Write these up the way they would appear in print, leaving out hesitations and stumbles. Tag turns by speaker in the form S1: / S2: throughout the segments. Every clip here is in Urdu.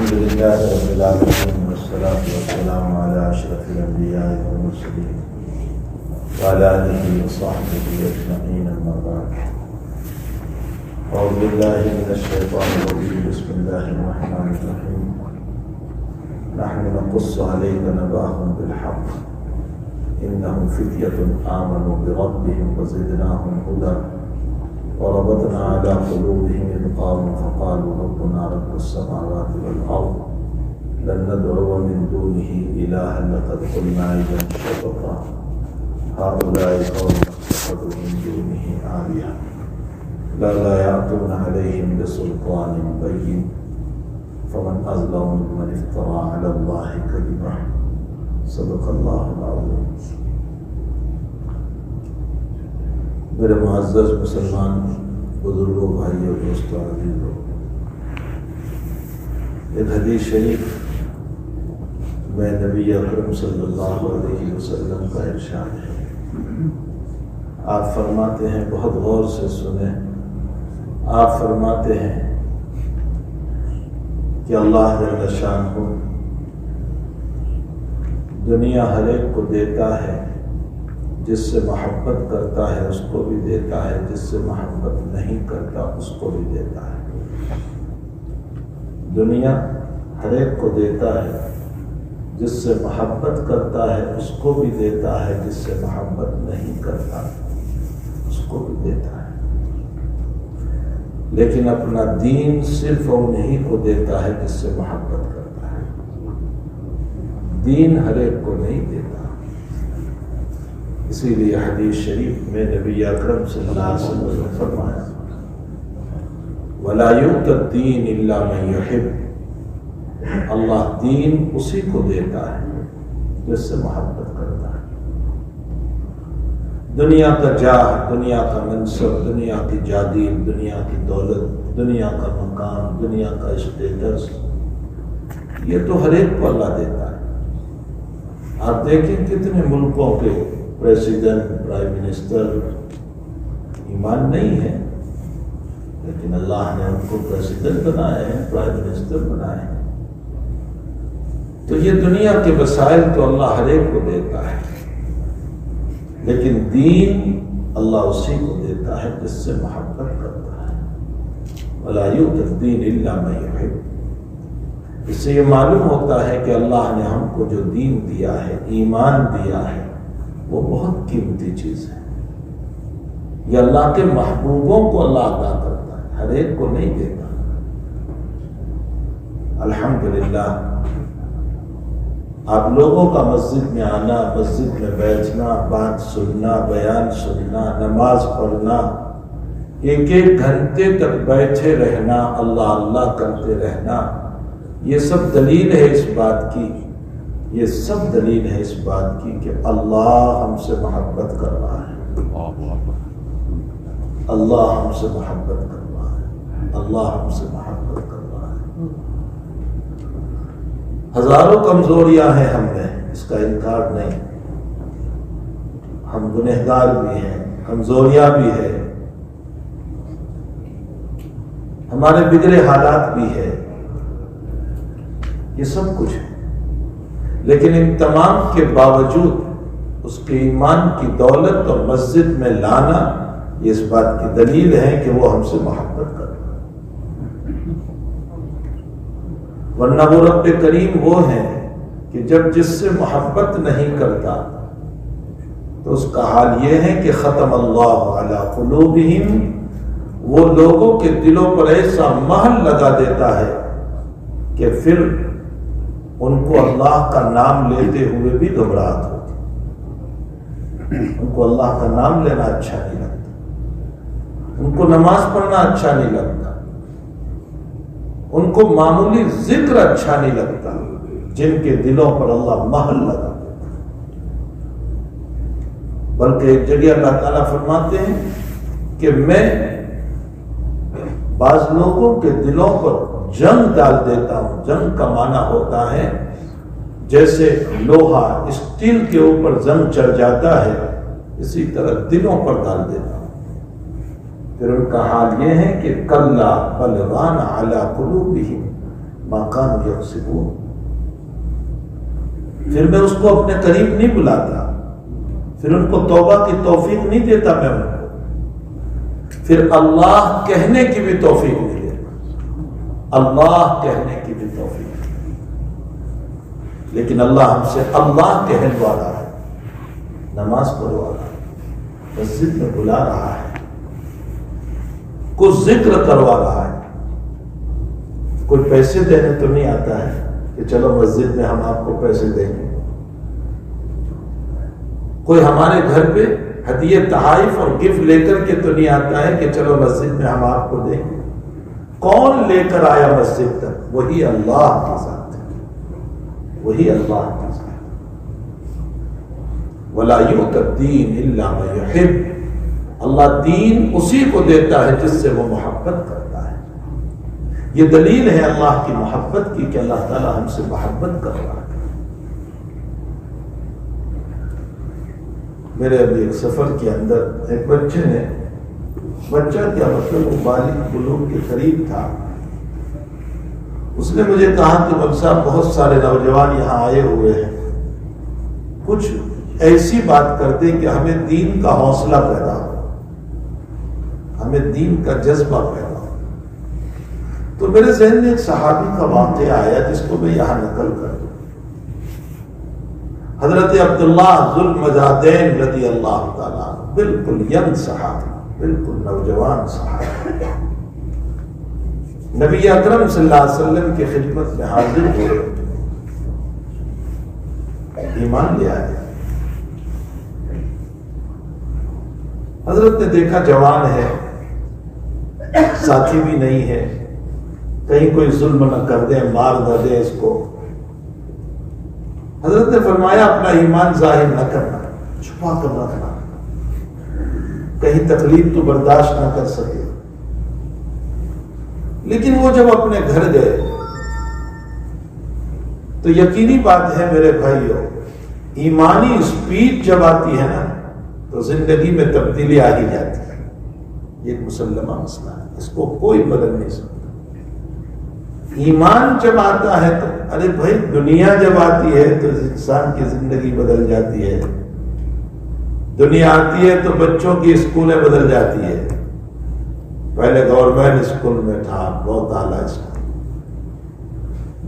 S1: الحمد لله رب العالمين والصلاة والسلام على أشرف الأنبياء والمرسلين وعلى آله وصحبه أجمعين أما بعد. أعوذ بالله من الشيطان الرجيم. بسم الله الرحمن الرحيم. نحن نقص عليك نبأهم بالحق إنهم فتية آمنوا بربهم وزدناهم هدى وربطنا على قلوبهم إذ قاموا فقالوا ربنا رب السماوات والأرض لن ندعو من دونه إلها لقد قلنا إذا شططا هؤلاء قوم اتخذوا من دونه آلهة لا يأتون عليهم بسلطان بين فمن أظلم ممن افترى على الله كذبا. صدق اللہ العظیم. میرے معزز مسلمان بزرگوں، بھائیوں، دوستوں، عزیزوں، ایک حدیث شریف میں نبی اکرم صلی اللہ علیہ وسلم کا ارشاد ہے. آپ فرماتے ہیں، بہت غور سے سنیں، آپ فرماتے ہیں کہ اللہ جل شانہ دنیا ہر ایک کو دیتا ہے، جس سے محبت کرتا ہے اس کو بھی دیتا ہے، جس سے محبت نہیں کرتا اس کو بھی دیتا ہے. دنیا ہر ایک کو دیتا ہے، جس سے محبت کرتا ہے اس کو بھی دیتا ہے، جس سے محبت نہیں کرتا اس کو بھی دیتا ہے. لیکن اپنا دین صرف انہیں کو دیتا ہے جس سے محبت کرتا ہے. دین ہر ایک کو نہیں دیتا. اسی لیے حدیث شریف میں نبی اکرم صلی اللہ علیہ وسلم نے فرمایا وَلَا يُؤْتَى الدِّينَ إِلَّا مَن يُحِبُّ. اللہ دین اسی کو دیتا ہے جس سے محبت کرتا ہے. دنیا کا جاہ، دنیا کا منصب، دنیا کی جادید، دنیا کی دولت، دنیا کا مقام، دنیا کا اسٹیٹس، یہ تو ہر ایک کو اللہ دیتا ہے. آپ دیکھیں کتنے ملکوں کے پریزیڈنٹ، پرائم منسٹر ایمان نہیں ہے، لیکن اللہ نے ان کو پریزیڈنٹ بنائے ہیں، پرائم منسٹر بنائے ہیں. تو یہ دنیا کے وسائل تو اللہ ہر ایک کو دیتا ہے، لیکن دین اللہ اسی کو دیتا ہے جس سے محبت کرتا ہے. وَلَا يُؤْتَى الدِّينَ إِلَّا مَن يُحِبُّ. اس سے یہ معلوم ہوتا ہے کہ اللہ نے ہم کو جو دین دیا ہے، ایمان دیا ہے، وہ بہت قیمتی چیز ہے. یہ اللہ کے محبوبوں کو اللہ عطا کرتا ہے، ہر ایک کو نہیں دیتا. الحمدللہ آپ لوگوں کا مسجد میں آنا، مسجد میں بیٹھنا، بات سننا، بیان سننا، نماز پڑھنا، ایک ایک گھنٹے تک بیٹھے رہنا، اللہ اللہ کرتے رہنا، یہ سب دلیل ہے اس بات کی، یہ سب دلیل ہے اس بات کی کہ اللہ ہم سے محبت کر رہا ہے. اللہ ہم سے محبت کر رہا ہے. اللہ ہم سے محبت کر رہا ہے. ہزاروں کمزوریاں ہیں ہم میں، اس کا انکار نہیں. ہم گنہگار بھی ہیں، کمزوریاں بھی ہیں، ہمارے بگڑے حالات بھی ہیں، یہ سب کچھ ہے. لیکن ان تمام کے باوجود اس کے ایمان کی دولت اور مسجد میں لانا، یہ اس بات کی دلیل ہے کہ وہ ہم سے محبت کرتا ہے. ورنہ وہ رب کریم وہ ہیں کہ جب جس سے محبت نہیں کرتا تو اس کا حال یہ ہے کہ ختم اللہ علی قلوبہم، وہ لوگوں کے دلوں پر ایسا مہر لگا دیتا ہے کہ پھر ان کو اللہ کا نام لیتے ہوئے بھی گھبراہٹ ہوتی. ان کو اللہ کا نام لینا اچھا نہیں لگتا، ان کو نماز پڑھنا اچھا نہیں لگتا، ان کو معمولی ذکر اچھا نہیں لگتا، جن کے دلوں پر اللہ مہر لگا دیتا. بلکہ ایک جگہ اللہ تعالیٰ فرماتے ہیں کہ میں بعض لوگوں کے دلوں پر جنگ ڈال دیتا ہوں. جنگ کا معنی ہوتا ہے جیسے لوہا اسٹیل کے اوپر زنگ چڑھ جاتا ہے، اسی طرح دلوں پر ڈال دیتا ہوں. پھر ان کا حال یہ ہے کہ کلا بل ران علی قلوبہم، ما كانوا يكسبون. پھر میں اس کو اپنے قریب نہیں بلاتا، پھر ان کو توبہ کی توفیق نہیں دیتا میں ان کو، پھر اللہ کہنے کی بھی توفیق نہیں دیتا، اللہ کہنے کی بھی توفیق. لیکن اللہ ہم سے اللہ کہنے والا ہے، نماز پڑھوا رہا ہے، مسجد میں بلا رہا ہے، کچھ ذکر کروا رہا ہے. کوئی پیسے دینے تو نہیں آتا ہے کہ چلو مسجد میں ہم آپ کو پیسے دیں گے. کوئی ہمارے گھر پہ ہدیے تحائف اور گفٹ لے کر کے تو نہیں آتا ہے کہ چلو مسجد میں ہم آپ کو دیں گے. کون لے کر آیا مسجد تک؟ وہی اللہ کے ساتھ، وہی اللہ کے ساتھ. وَلَا يُؤْتَى الدِّينَ إِلَّا مَن يُحِبُّ. اللہ دین اسی کو دیتا ہے جس سے وہ محبت کرتا ہے. یہ دلیل ہے اللہ کی محبت کی کہ اللہ تعالی ہم سے محبت کر رہا ہے. میرے ابھی ایک سفر کے اندر ایک بچے نے، بچہ کیا مطلب وہ بالغ بلوغ کے قریب تھا، اس نے مجھے کہا کہ مول صاحب بہت سارے نوجوان یہاں آئے ہوئے ہیں، کچھ ایسی بات کرتے کہ ہمیں دین کا حوصلہ پیدا ہو، ہمیں دین کا جذبہ پیدا ہو. تو میرے ذہن میں ایک صحابی کا واقعہ آیا جس کو میں یہاں نقل کر دوں. حضرت عبداللہ ذو المجادین رضی اللہ تعالیٰ، بالکل ینگ صحابی، بالکل نوجوان صحابی، نبی اکرم صلی اللہ علیہ وسلم کی خدمت میں حاضر ہوئے، ایمان لے آئے. حضرت نے دیکھا جوان ہے، ساتھی بھی نہیں ہے، کہیں کوئی ظلم نہ کر دے، مار نہ دے اس کو. حضرت نے فرمایا اپنا ایمان ظاہر نہ کرنا، چھپا کر رکھنا، کہیں تکلیف تو برداشت نہ کر سکے. لیکن وہ جب اپنے گھر گئے تو یقینی بات ہے میرے بھائیوں، ایمانی سپیڈ جب آتی ہے نا تو زندگی میں تبدیلی آ ہی جاتی ہے. یہ ایک مسلمہ مسئلہ ہے، اس کو کوئی بدل نہیں سکتا. ایمان جب آتا ہے تو ارے بھائی دنیا جب آتی ہے تو انسان کی زندگی بدل جاتی ہے. دنیا آتی ہے تو بچوں کی اسکولیں بدل جاتی ہے. پہلے گورنمنٹ اسکول میں تھا، بہت اعلیٰ اسکول.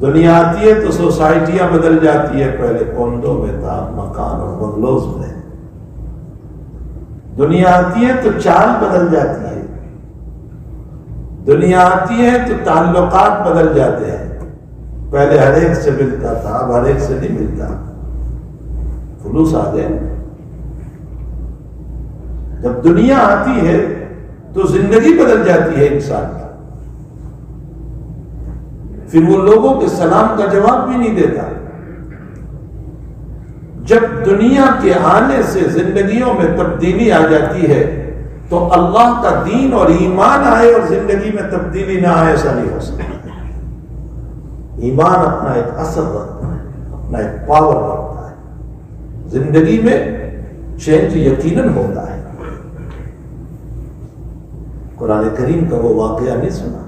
S1: دنیا آتی ہے تو سوسائٹیاں بدل جاتی ہے، پہلے کونڈوں میں تھا، مکان اور بنگلوز میں. دنیا آتی ہے تو چال بدل جاتی ہے. دنیا آتی ہے تو تعلقات بدل جاتے ہیں. پہلے ہر ایک سے ملتا تھا، اب ہر ایک سے نہیں ملتا. فلوس آ گئے. جب دنیا آتی ہے تو زندگی بدل جاتی ہے انسان کی. پھر وہ لوگوں کے سلام کا جواب بھی نہیں دیتا. جب دنیا کے آنے سے زندگیوں میں تبدیلی آ جاتی ہے تو اللہ کا دین اور ایمان آئے اور زندگی میں تبدیلی نہ آئے، ایسا نہیں ہو سکتا. ایمان اپنا ایک اثر رکھتا ہے، اپنا ایک پاور رکھتا ہے. زندگی میں چینج یقیناً ہوتا ہے. قرآن کریم کا وہ واقعہ نہیں سنا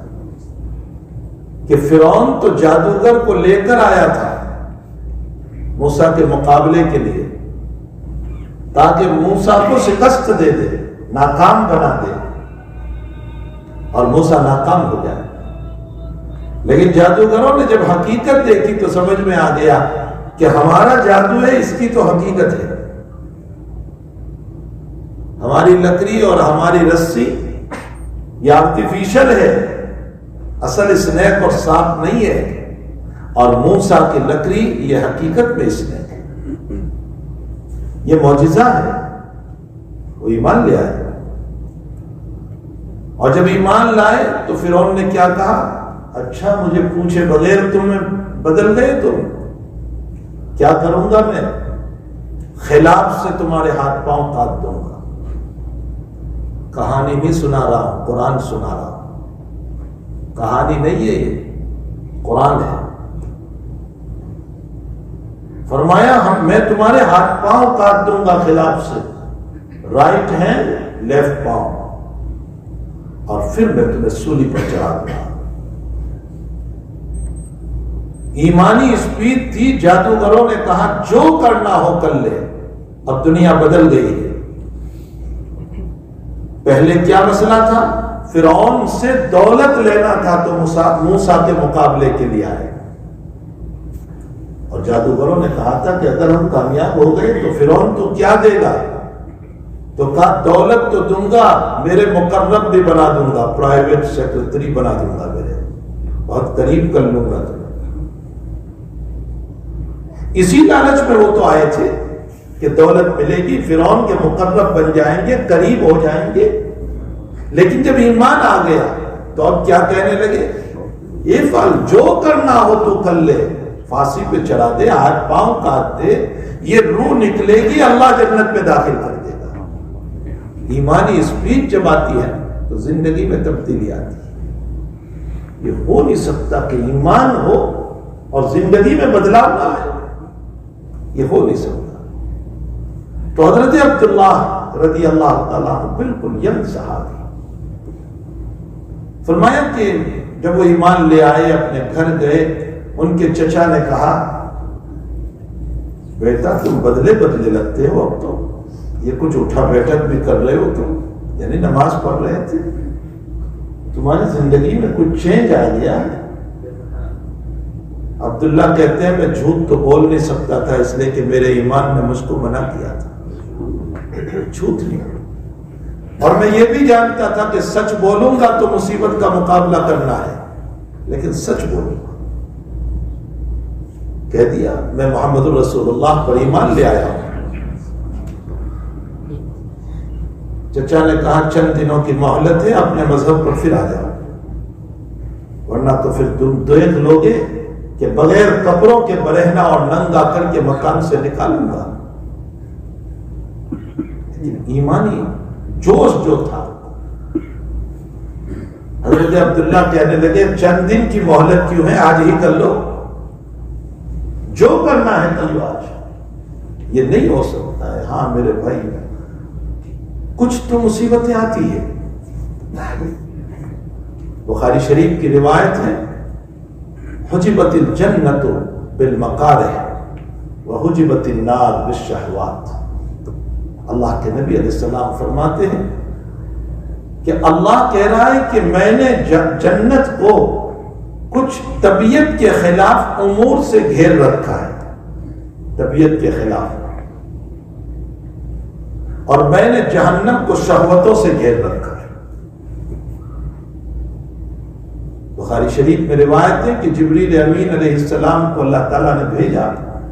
S1: کہ فرعون تو جادوگر کو لے کر آیا تھا موسیٰ کے مقابلے کے لیے تاکہ موسیٰ کو شکست دے دے، ناکام بنا دے اور موسیٰ ناکام ہو جائے. لیکن جادوگروں نے جب حقیقت دیکھی تو سمجھ میں آ گیا کہ ہمارا جادو ہے، اس کی تو حقیقت ہے. ہماری لکڑی اور ہماری رسی یہ آرٹیفیشل ہے، اصل اسنیک اور سانپ نہیں ہے. اور موسیٰ کی لکڑی یہ حقیقت میں اسنیک ہے. یہ معجزہ ہے. وہ ایمان لے آئے. اور جب ایمان لائے تو فرعون نے کیا کہا؟ اچھا مجھے پوچھے بغیر تم بدل گئے، تم کیا کروں گا میں؟ خلاف سے تمہارے ہاتھ پاؤں کاٹ دوں گا. کہانی نہیں سنا رہا ہوں، قرآن سنا رہا ہوں. کہانی نہیں ہے، یہ قرآن ہے. فرمایا میں تمہارے ہاتھ پاؤں کاٹ دوں گا خلاف سے، رائٹ ہینڈ لیفٹ پاؤں، اور پھر میں تمہیں سولی پر چڑھا دوں گا. ایمانی اسپیڈ تھی. جادوگروں نے کہا جو کرنا ہو کر لے. اب دنیا بدل گئی ہے. پہلے کیا مسئلہ تھا؟ فرعون سے دولت لینا تھا تو موسیٰ کے مقابلے کے لیے آئے. اور جادوگروں نے کہا تھا کہ اگر ہم کامیاب ہو گئے تو فرعون تو کیا دے گا؟ تو کہا دولت تو دوں گا، میرے مقرب بھی بنا دوں گا، پرائیویٹ سیکرٹری بنا دوں گا، میرے بہت قریب کر لوں گا تمہیں. اسی لالچ میں وہ تو آئے تھے کہ دولت ملے گی، فرعون کے مقرب بن جائیں گے، قریب ہو جائیں گے. لیکن جب ایمان آ گیا تو اب کیا کہنے لگے؟ یہ فعل جو کرنا ہو تو کر لے، پھانسی پہ چڑھا دے، ہاتھ پاؤں کاٹ دے، یہ روح نکلے گی، اللہ جنت میں داخل کر دے گا. ایمانی اسپیڈ جب آتی ہے تو زندگی میں تبدیلی آتی ہے. یہ ہو نہیں سکتا کہ ایمان ہو اور زندگی میں بدلاؤ نہ آئے، یہ ہو نہیں سکتا. تو حضرت عبداللہ رضی اللہ تعالیٰ بالکل ینگ صحابی، فرمایا کہ جب وہ ایمان لے آئے، اپنے گھر گئے، ان کے چچا نے کہا بیٹا تم بدلے بدلے لگتے ہو، اب تو یہ کچھ اٹھا بیٹھک بھی کر رہے ہو تم، یعنی نماز پڑھ رہے تھے، تمہاری زندگی میں کچھ چینج آ گیا ہے. عبداللہ کہتے ہیں میں جھوٹ تو بول نہیں سکتا تھا، اس لیے کہ میرے ایمان نے مجھ کو منع کیا تھا. جھوٹ نہیں، اور میں یہ بھی جانتا تھا کہ سچ بولوں گا تو مصیبت کا مقابلہ کرنا ہے، لیکن سچ بولوں گا. کہہ دیا میں محمد الرسول اللہ پر ایمان لے آیا ہوں. چچا نے کہا چند دنوں کی مہلت ہے، اپنے مذہب پر پھر آ جاؤ، ورنہ تو پھر تم دیکھ لو گے کہ بغیر کپڑوں کے برہنہ اور ننگا کر کے مکان سے نکالوں گا. ایمانی جوش جو تھا، حضرت عبداللہ کہنے لگے چند دن کی مہلت کیوں ہے، آج ہی کر لو، جو کرنا ہے کر لو آج. یہ نہیں ہو سکتا ہے. ہاں میرے بھائی کچھ تو مصیبتیں آتی ہے. بخاری شریف کی روایت ہے حجبت الجنت بالمکارہ وحجبت النار بالشہوات. اللہ کے نبی علیہ السلام فرماتے ہیں کہ اللہ کہہ رہا ہے کہ میں نے جنت کو کچھ طبیعت کے خلاف امور سے گھیر رکھا ہے، طبیعت کے خلاف، اور میں نے جہنم کو شہوتوں سے گھیر رکھا ہے. بخاری شریف میں روایت ہے کہ جبریل امین علیہ السلام کو اللہ تعالیٰ نے بھیجا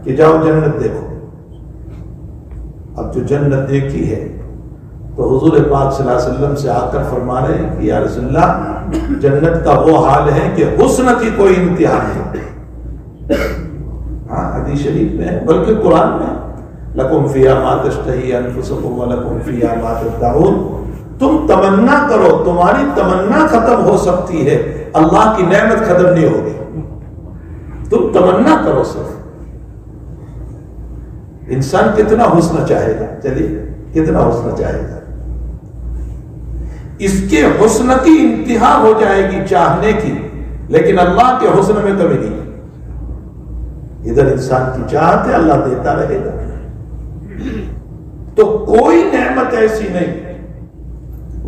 S1: کہ جاؤ جنت دیکھو. اب جو جنت دیکھی ہے تو حضور پاک صلی اللہ علیہ وسلم سے آ کر فرما رہے ہیں کہ یا رسول اللہ جنت کا وہ حال ہے کہ حسن کی کوئی انتہا نہیں. ہاں حدیث شریف میں ہے، بلکہ قرآن میں لکم فیہا ما تشتہی انفسکم ولکم فیہا ما تدعون. تم تمنا کرو، تمہاری تمنا ختم ہو سکتی ہے، اللہ کی نعمت ختم نہیں ہوگی. تم تمنا کرو صرف. انسان کتنا حسن چاہے گا، چلیے کتنا حسن چاہے گا، اس کے حسن کی انتہا ہو جائے گی چاہنے کی، لیکن اللہ کے حسن میں کمی نہیں. ادھر انسان کی چاہت ہے، اللہ دیتا رہے گا. تو کوئی نعمت ایسی نہیں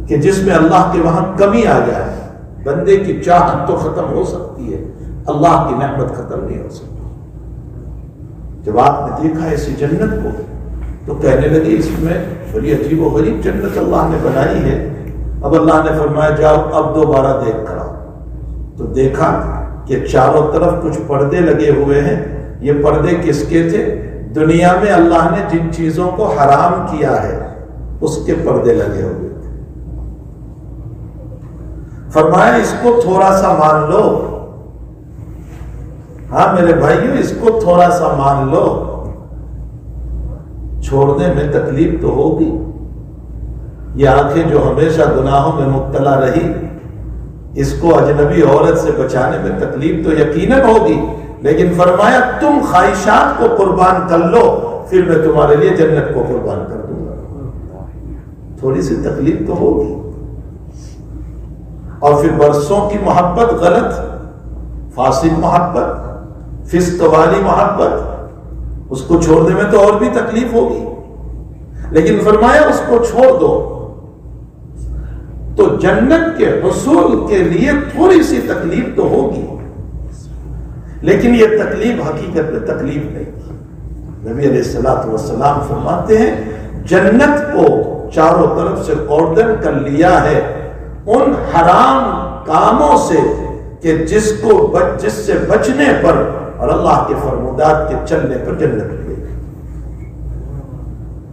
S1: کہ جس میں اللہ کے وہاں کمی آ جائے. بندے کی چاہت تو ختم ہو سکتی ہے، اللہ کی نعمت ختم نہیں ہو سکتی. جب آپ نے دیکھا ایسی جنت کو تو کہنے لگے اس میں بڑی عجیب و غریب جنت اللہ نے بنائی ہے. اب اللہ نے فرمایا جاؤ اب دوبارہ دیکھ کر آؤ. تو دیکھا کہ چاروں طرف کچھ پردے لگے ہوئے ہیں. یہ پردے کس کے تھے؟ دنیا میں اللہ نے جن چیزوں کو حرام کیا ہے اس کے پردے لگے ہوئے تھے. فرمایا اس کو تھوڑا سا مان لو. ہاں میرے بھائیو اس کو تھوڑا سا مان لو. چھوڑنے میں تکلیف تو ہوگی. یہ آنکھیں جو ہمیشہ گناہوں میں مبتلا رہی، اس کو اجنبی عورت سے بچانے میں تکلیف تو یقیناً ہوگی، لیکن فرمایا تم خواہشات کو قربان کر لو، پھر میں تمہارے لیے جنت کو قربان کر دوں گا. تھوڑی سی تکلیف تو ہوگی. اور پھر برسوں کی محبت غلط، فاسد محبت، فسق والی محبت، اس کو چھوڑنے میں تو اور بھی تکلیف ہوگی، لیکن فرمایا اس کو چھوڑ دو تو جنت کے حصول کے لیے تھوڑی سی تکلیف تو ہوگی، لیکن یہ تکلیف حقیقت میں تکلیف نہیں۔ نبی علیہ الصلوۃ والسلام فرماتے ہیں جنت کو چاروں طرف سے کوردن کر لیا ہے ان حرام کاموں سے کہ جس سے بچنے پر اور اللہ کے فرمودات کے چلنے پر جنت ملے گی،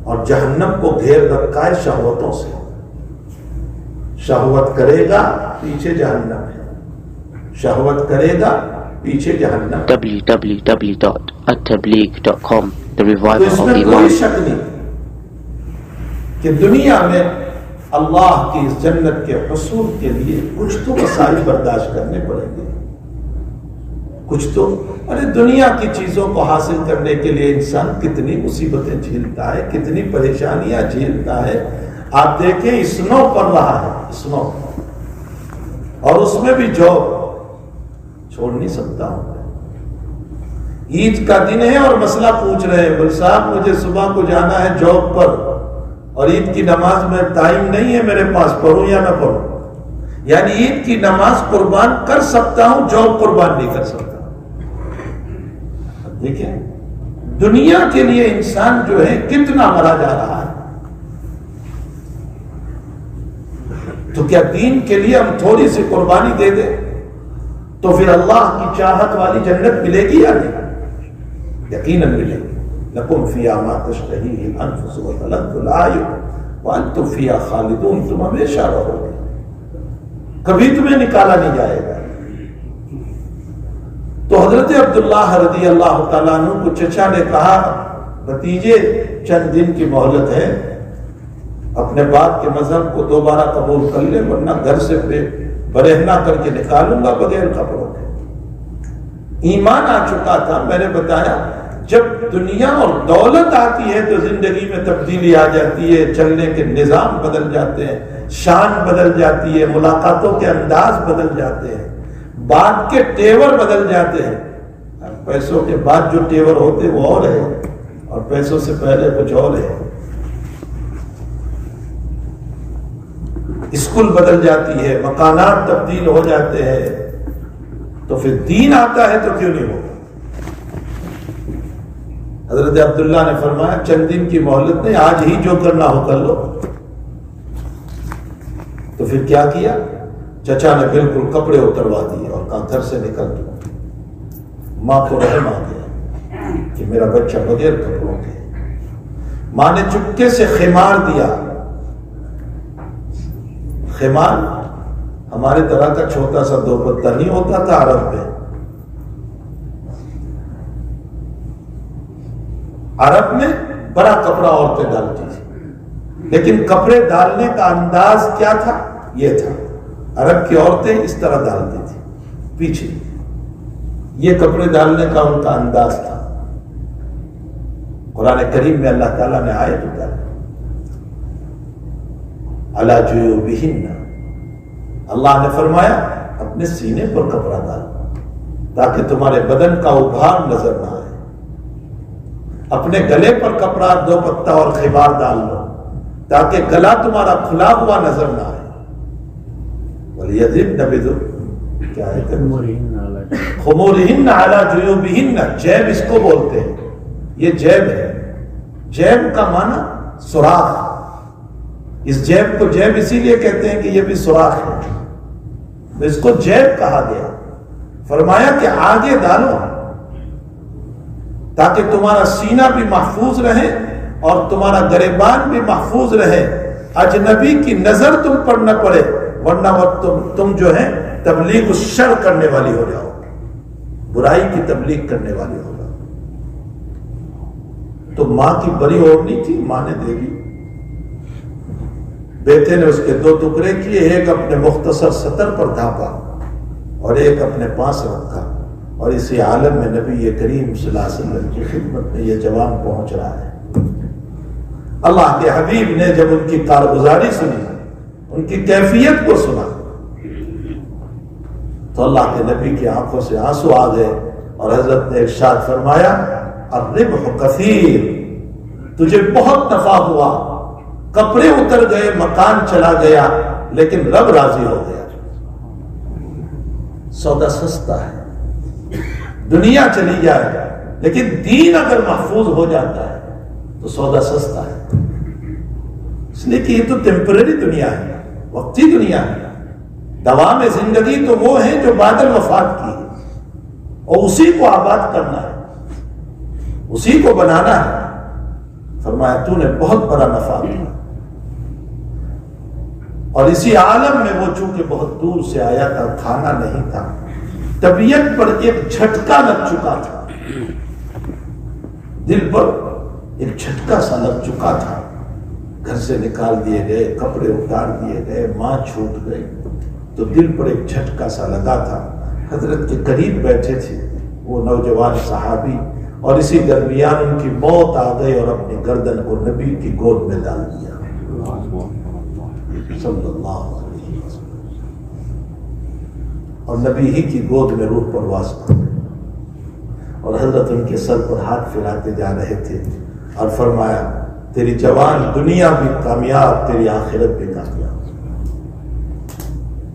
S1: اور جہنم کو گھیر رکھا ہے شہوتوں سے، شہوت کرے گا پیچھے جہنم ہے، شہوت کرے گا پیچھے جہنم۔
S2: www.attableek.com The
S1: تو
S2: Revival
S1: اس
S2: of
S1: میں کوئی
S2: Iman.
S1: شک نہیں کہ دنیا میں اللہ کی اس جنت کے حصول کے لیے کچھ تو مسائل برداشت کرنے پڑیں گے، کچھ تو دنیا کی چیزوں کو حاصل کرنے کے لیے انسان کتنی مصیبتیں جھیلتا ہے، کتنی پریشانیاں جھیلتا ہے۔ آپ دیکھیں اسنو پڑ رہا ہے، اسنو، اور اس میں بھی جاب چھوڑ نہیں سکتا ہوں۔ عید کا دن ہے اور مسئلہ پوچھ رہے ہیں بل صاحب مجھے صبح کو جانا ہے جاب پر اور عید کی نماز میں ٹائم نہیں ہے میرے پاس، پڑھوں یا نہ پڑھوں؟ یعنی عید کی نماز قربان کر سکتا ہوں، جاب قربان نہیں کر سکتا۔ دیکھیں دنیا کے لیے انسان جو ہے کتنا مرا جا رہا ہے، تو کیا دین کے لیے ہم تھوڑی سی قربانی دے دیں تو پھر اللہ کی چاہت والی جنت ملے گی یا نہیں؟ یقیناً ملے گی۔ لکم فیہا ما تشتہی الانفس وتلذ الاعین وانتم فیہا خالدون، تم ہمیشہ رہو گے، کبھی تمہیں نکالا نہیں جائے گا۔ تو حضرت عبداللہ رضی اللہ تعالیٰ عنہ کو چچا نے کہا بھتیجے چند دن کی مہلت ہے، اپنے باپ کے مذہب کو دوبارہ قبول کر لے ورنہ گھر سے برہنہ کر کے نکالوں گا بغیر کپڑوں کے۔ ایمان آ چکا تھا، میں نے بتایا جب دنیا اور دولت آتی ہے تو زندگی میں تبدیلی آ جاتی ہے، چلنے کے نظام بدل جاتے ہیں، شان بدل جاتی ہے، ملاقاتوں کے انداز بدل جاتے ہیں، بات کے تیور بدل جاتے ہیں۔ پیسوں کے بعد جو تیور ہوتے وہ اور ہے اور پیسوں سے پہلے کچھ اور ہے۔ اسکول بدل جاتی ہے، مکانات تبدیل ہو جاتے ہیں، تو پھر دین آتا ہے تو کیوں نہیں ہوگا؟ حضرت عبداللہ نے فرمایا چند دن کی مہلت نہیں، آج ہی جو کرنا ہو کر لو۔ تو پھر کیا کیا؟ چچا نے بالکل کپڑے اتروا دیے اور کہا گھر سے نکل دو۔ ماں کو رحم آ گیا کہ میرا بچہ بغیر کپڑوں کے۔ ماں نے چپکے سے خمار دیا۔ خمار ہمارے طرح کا چھوٹا سا دوپٹہ نہیں ہوتا تھا عرب میں، عرب میں بڑا کپڑا عورتیں ڈالتی تھی، لیکن کپڑے ڈالنے کا انداز کیا تھا؟ یہ تھا، عرب کی عورتیں اس طرح ڈالتی تھی پیچھے، یہ کپڑے ڈالنے کا ان کا انداز تھا۔ قرآن کریم میں اللہ تعالیٰ نے آیت اتاری علی جیوبہن، اللہ نے فرمایا اپنے سینے پر کپڑا ڈالو تاکہ تمہارے بدن کا ابھار نظر نہ آئے، اپنے گلے پر کپڑا دوپٹہ اور خمار ڈال لو تاکہ گلا تمہارا کھلا ہوا نظر نہ آئے۔ وَلْيَضْرِبْنَ کیا ہے خمورہن علی جیوبہن، جیب اس کو بولتے ہیں، یہ جیب ہے۔ جیب کا معنی سوراخ، اس جیب کو جیب اسی لیے کہتے ہیں کہ یہ بھی سوراخ ہے، اس کو جیب کہا گیا۔ فرمایا کہ آگے ڈالو تاکہ تمہارا سینہ بھی محفوظ رہے اور تمہارا گریبان بھی محفوظ رہے، اجنبی کی نظر تم پر نہ پڑے، ورنہ تم جو ہے تبلیغ الشر کرنے والی ہو جاؤ، برائی کی تبلیغ کرنے والی ہو جاؤ۔ تو ماں کی بڑی اوڑھنی تھی، ماں نے دے دی، بیٹے نے اس کے 2 ٹکڑے کیے، ایک اپنے مختصر سطر پر ڈھانپا اور ایک اپنے پاس رکھا، اور اسی عالم میں نبی کریم صلی اللہ علیہ وسلم کی خدمت میں یہ جوان پہنچ رہا ہے۔ اللہ کے حبیب نے جب ان کی کارگزاری سنی، ان کی کیفیت کو سنا، تو اللہ کے نبی کی آنکھوں سے آنسو آ گئے اور حضرت نے ارشاد فرمایا الربح کثیر، تجھے بہت نفع ہوا، کپڑے اتر گئے، مکان چلا گیا، لیکن رب راضی ہو گیا۔ سودا سستا ہے، دنیا چلی جائے لیکن دین اگر محفوظ ہو جاتا ہے تو سودا سستا ہے، اس لیے کہ یہ تو ٹیمپرری دنیا ہے، وقتی دنیا ہے۔ دوام زندگی تو وہ ہے جو بعد الوفات کی ہے، اور اسی کو آباد کرنا ہے، اسی کو بنانا ہے۔ فرمایا تو نے بہت بڑا نفع کیا، اور اسی عالم میں وہ چونکہ بہت دور سے آیا تھا، کھانا نہیں تھا، طبیعت پر ایک جھٹکا لگ چکا تھا، دل پر ایک جھٹکا سا لگ چکا تھا، گھر سے نکال دیے گئے، کپڑے اتار دیے گئے، ماں چھوٹ گئی، تو دل پر ایک جھٹکا سا لگا تھا۔ حضرت کے قریب بیٹھے تھے وہ نوجوان صحابی، اور اسی درمیان ان کی موت آ گئی اور اپنی گردن کو نبی کی گود میں ڈال دیا صلی اللہ علیہ وسلم، اور نبی ہی کی گود میں روح پرواز کر گئی، اور حضرت ان کے سر پر ہاتھ پھیلاتے جا رہے تھے اور فرمایا تیری جوان دنیا بھی کامیاب، تیری آخرت بھی کامیاب،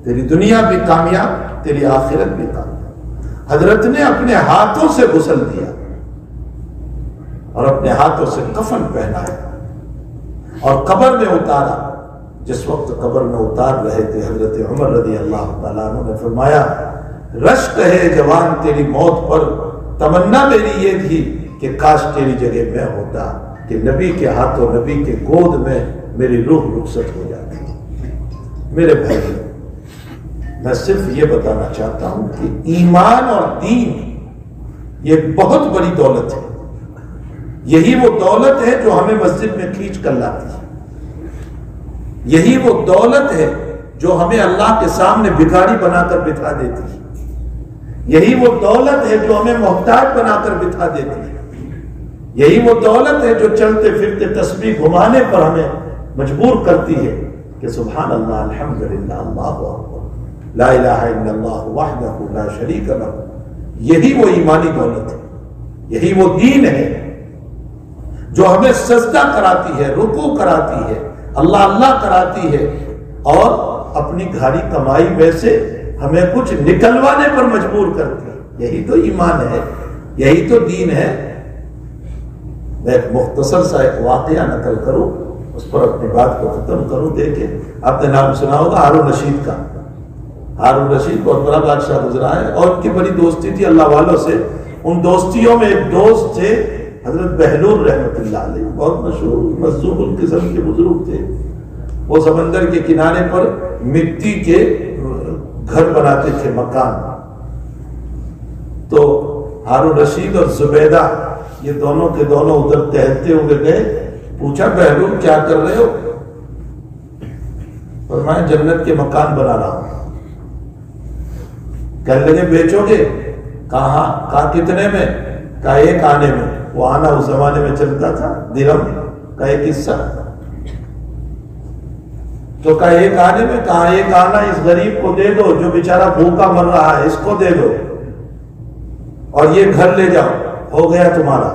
S1: تیری دنیا بھی کامیاب، تیری آخرت بھی کامیاب۔ حضرت نے اپنے ہاتھوں سے غسل دیا اور اپنے ہاتھوں سے کفن پہنایا اور قبر میں اتارا۔ جس وقت قبر میں اتار رہے تھے حضرت عمر رضی اللہ تعالیٰ عنہ نے فرمایا رشک ہے جوان تیری موت پر، تمنا میری یہ تھی کہ کاش تیری جگہ میں ہوتا، کہ نبی کے ہاتھوں نبی کے گود میں میری روح رخصت ہو جاتی۔ میرے بھائی، میں صرف یہ بتانا چاہتا ہوں کہ ایمان اور دین یہ بہت بڑی دولت ہے، یہی وہ دولت ہے جو ہمیں مسجد میں کھینچ کر لاتی ہے، یہی وہ دولت ہے جو ہمیں اللہ کے سامنے بھکاری بنا کر بٹھا دیتی ہے، یہی وہ دولت ہے جو ہمیں محتاج بنا کر بٹھا دیتی ہے، یہی وہ دولت ہے جو چلتے پھرتے تسبیح گھمانے پر ہمیں مجبور کرتی ہے کہ سبحان اللہ، الحمدللہ، اللہ اکبر، لا الہ الا اللہ وحدہ لا شریک لہ۔ یہی وہ ایمانی دولت ہے، یہی وہ دین ہے جو ہمیں سجدہ کراتی ہے، رکوع کراتی ہے، اللہ اللہ کراتی ہے، اور اپنی گھاری کمائی میں سے ہمیں کچھ نکلوانے پر مجبور کرتی ہے۔ یہی تو ایمان ہے، یہی تو دین ہے۔ میں ایک مختصر سا ایک واقعہ نقل کروں، اس پر اپنی بات کو ختم کروں۔ دیکھیں، آپ نے نام سنا ہوگا ہارون رشید کا۔ ہارون رشید بہت بڑا بادشاہ گزرا ہے، اور ان کی بڑی دوستی تھی اللہ والوں سے۔ ان دوستیوں میں ایک دوست تھے حضرت بہلول رحمۃ اللہ علیہ، بہت مشہور مذہوب القسم کے بزرگ تھے۔ وہ سمندر کے کنارے پر مٹی کے گھر بناتے تھے، مکان۔ تو ہارون رشید اور زبیدہ یہ دونوں کے دونوں ادھر ٹہلتے ہوئے گئے، پوچھا بہلول کیا کر رہے ہو؟ فرمایا جنت کے مکان بنا رہا ہوں۔ کہنے لگے بیچو گے؟ کہاں؟ کہا کتنے میں؟ کہا ایک آنے میں۔ وہ آنا اس زمانے میں چلتا تھا درہم کا ایک حصہ، تو کہا ایک آنے میں؟ کہا ایک آنا اس غریب کو دے دو جو بیچارہ بھوکا مر رہا ہے، اس کو دے دو، اور یہ گھر لے جاؤ، ہو گیا تمہارا۔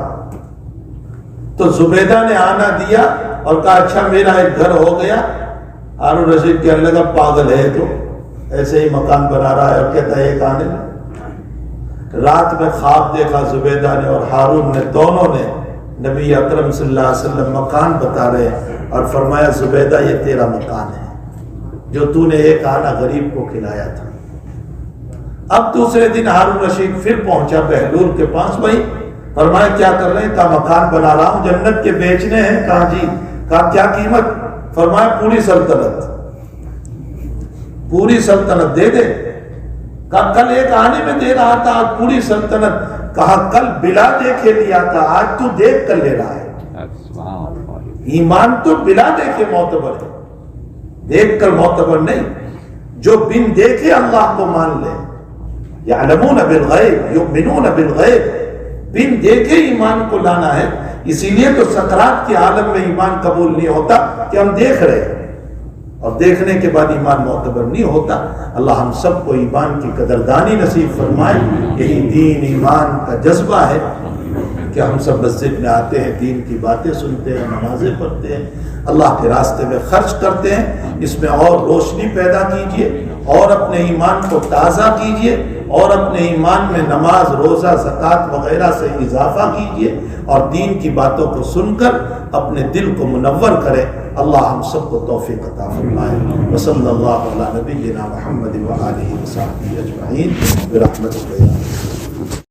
S1: تو زبیدہ نے آنا دیا اور کہا اچھا میرا ایک گھر ہو گیا۔ ہارون رشید کہنے لگا پاگل ہے تو، ایسے ہی مکان بنا رہا ہے اور کہتا ہے ایک آنے میں۔ رات میں خواب دیکھا زبیدہ نے اور ہارون نے، دونوں نے نبی اکرم صلی اللہ علیہ وسلم مکان بتا رہے اور فرمایا زبیدہ یہ تیرا مکان ہے جو تو نے ایک آنا غریب کو کھلایا تھا۔ اب دوسرے دن ہارون رشید پھر پہنچا بہلول کے پاس، وہی فرمایا کیا کر رہے ہیں؟ کہا مکان بنا رہا ہوں، جنت کے بیچنے ہیں۔ کہا جی۔ کہا کیا قیمت؟ فرمایا پوری سلطنت، پوری سلطنت دے دے۔ کہا کل ایک آنے میں دے رہا تھا، آج پوری سلطنت۔ کہا کل بلا دیکھے لیا تھا، آج تو دیکھ کر لے رہا ہے۔ ایمان تو بلا دیکھے معتبر ہے، دیکھ کر معتبر نہیں۔ جو بن دیکھے اللہ کو مان لے، یعلمون بالغیب یؤمنون بالغیب، بن دیکھے ایمان کو لانا ہے۔ اسی لیے تو سکرات کے عالم میں ایمان قبول نہیں ہوتا کہ ہم دیکھ رہے ہیں، اور دیکھنے کے بعد ایمان معتبر نہیں ہوتا۔ اللہ ہم سب کو ایمان کی قدردانی نصیب فرمائے۔ یہی دین ایمان کا جذبہ ہے کہ ہم سب مسجد میں آتے ہیں، دین کی باتیں سنتے ہیں، نمازیں پڑھتے ہیں، اللہ کے راستے میں خرچ کرتے ہیں۔ اس میں اور روشنی پیدا کیجئے اور اپنے ایمان کو تازہ کیجئے اور اپنے ایمان میں نماز، روزہ، زکوٰۃ وغیرہ سے اضافہ کیجئے اور دین کی باتوں کو سن کر اپنے دل کو منور کرے۔ اللہ ہم سب کو توفیق عطا فرمائے۔ وصلی اللہ علی نبینا محمد وآلہ وصحبہ اجمعین برحمتک یا